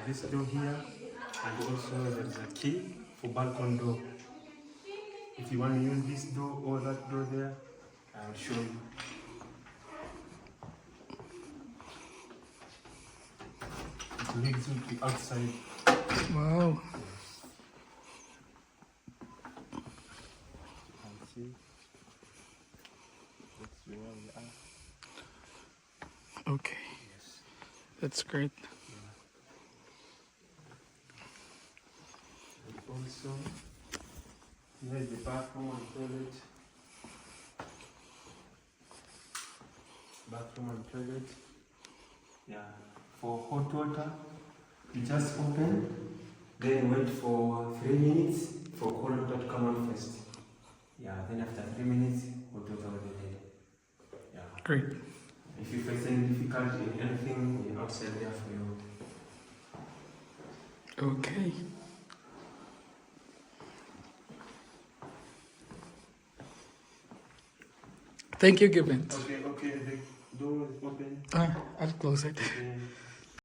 this door here, and also there's a key for balcony door. If you want to use this door or that door there, I'll show you. It leads you to the outside. Wow. You can see that's where we are. Okay, Yes. that's great. And also, here is the bathroom and toilet. Bathroom and toilet. Yeah. For hot water, you just open, then wait for 3 minutes for cold water to come on first. Yeah, then after 3 minutes, hot water will be ready. Yeah. Great. If you face any difficulty in anything, we're outside there for you. Okay. Thank you, Gibbons. Okay, the door is open. I'll close it. Okay.